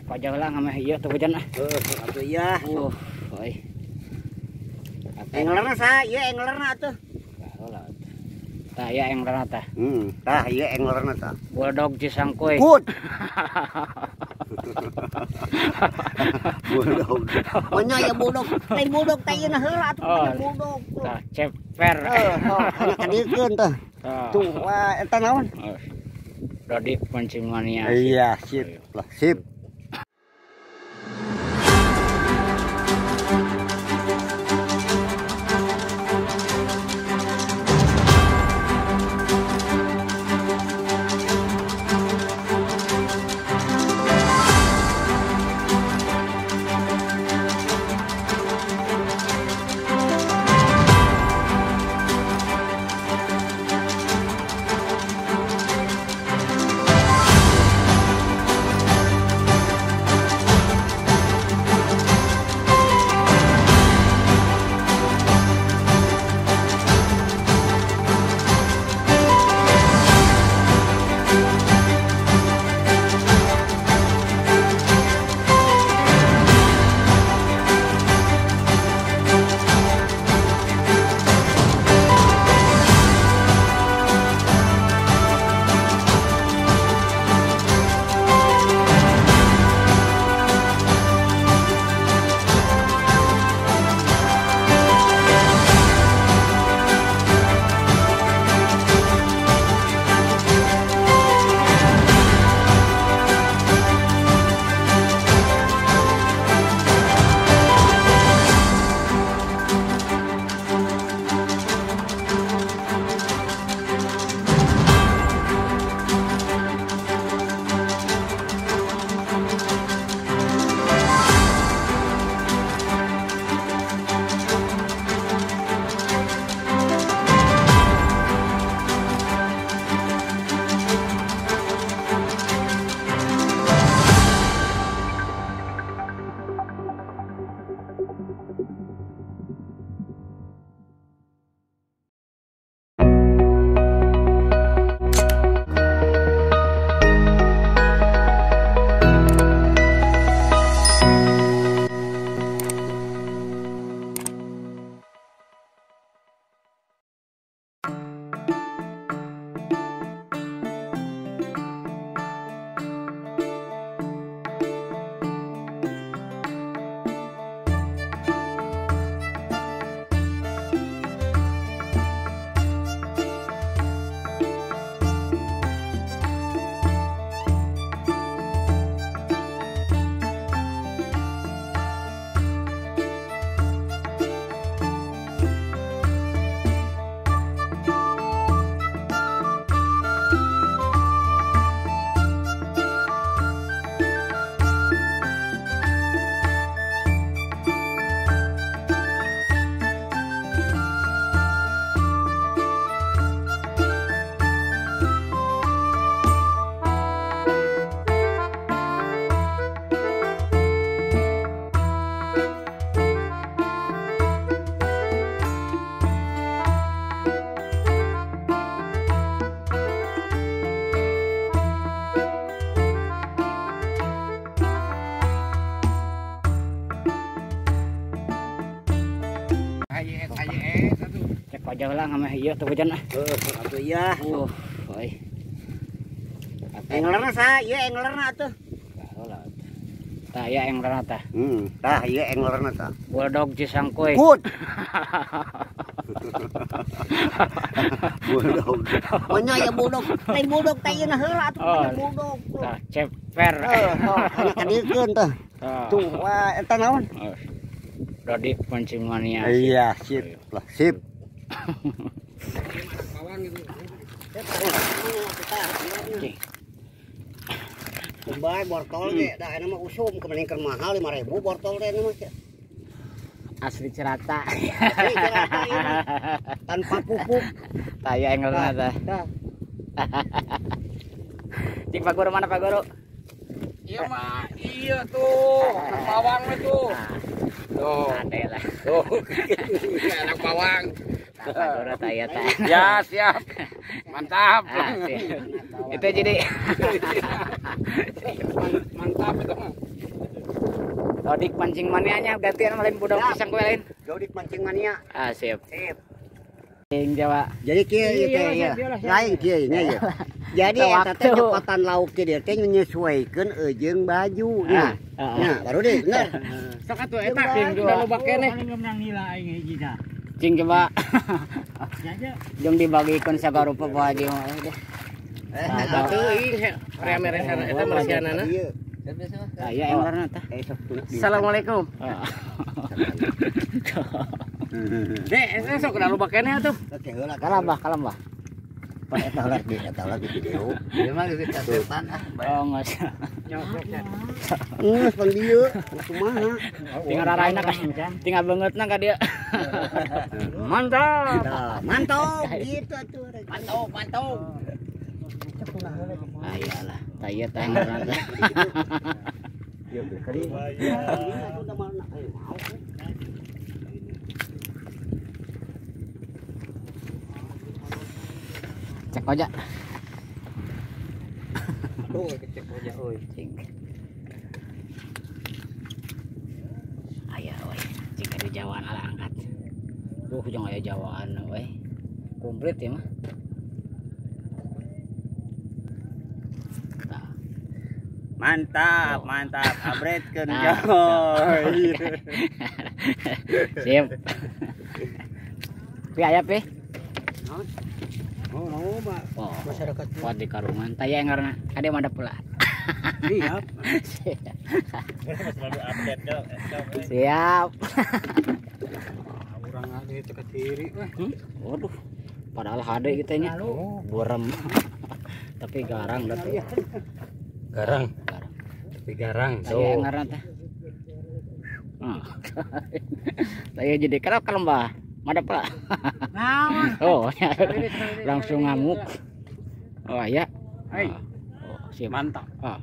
pajak lah ngameh iya tuh hujan ah. Atuh iya. Oi. Englerna sa, ieu englerna atuh. Tah ya englerna tah. Tah ieu englerna tah. Bulldog Cisangkuy. Good. Bulldog. Nya ya bulldog. Lain bulldog teh ieu na heula atuh bulldog. Tah ceper. Kana kadikeun tah. Tuh wah eta naon? Dodi Pancing Mania. Iya, sip. Lah, sip. Cek pajak lah ngameh iya tuh hujan ah. Atuh iya. Oi. Englerna sa, ieu englerna atuh. Tah ya englerna tah. Tah ieu englerna tah. Bulldog Cisangkuy. Good. Bulldog. Nya ya bulldog. Lain bulldog teh ieu na heula atuh bulldog. Tah ceper. Kana kadikeun tah. Tuh wah eta naon? Dodi Pancing Mania. Iya, sip. Lah, sip. Kumbay bortol ge da ena mah usum kemeningkeun mahal 5.000 bortol teh mah. Asli cerata. Asli cerata ieu. Tanpa pupuk. Taya englerna tah. Cik Pak Guru mana Pak Guru? Iya mah, iya tuh, anak bawang tuh. Tuh, ada lah. tuh, anak bawang. Pak Guru taya tah. Ya siap, mantap. Itu jadi mantap itu mah. Dodik mancing manianya gantian malin budok pisang kue lain. Dodik mancing mania. Ah, sip. Sip. Mancing Jawa. Jadi kieu teh ya. Lain kieu nya ya. Jadi eta teh nyokotan lauk teh dia teh menyesuaikan jeung baju nya. Nah, baru deh bener. Sok atuh eta udah loba keneh. Cing coba. Jong dibagikeun sagarupa Pak Haji mah deh. Atuh ing mere-mere eta marsianana. Aya englarna tah. Assalamualaikum. Dek, sok udah loba keneh atuh. Kalambah. Pak eta lagi video. Ieu mah geus catetan ah. Oh, geus. Pan dieu kumaha? Tinggal raraina ka. Tinggal beungeutna ka dieu. Mantap. Mantap gitu atuh. Mantap. Ayalah, taya teh englarna teh. Ya kali. Cek aja. Tuh cek aja euy. Cing. Aya we, cing di Jawaan ala angkat. Duh, jeung aya Jawaan we. Komplit ya mah. Mantap, abretkeun Nah, coy. Siap. Pi aya pi. Oh, Pak. Oh, masyarakat kuat di karungan. Taya englarna ade mah ada pula. Siap. Selalu update dong. Siap. Urang ade teh ka tiri. Waduh. Padahal HD kita nya. Burem. Tapi garang dah tuh. Garang. Tapi garang. Taya englarna teh. Taya jadi kalembah. Madap lah. Oh, ya. Langsung ngamuk. Oh ya. Oh, siap. Mantap. Oh.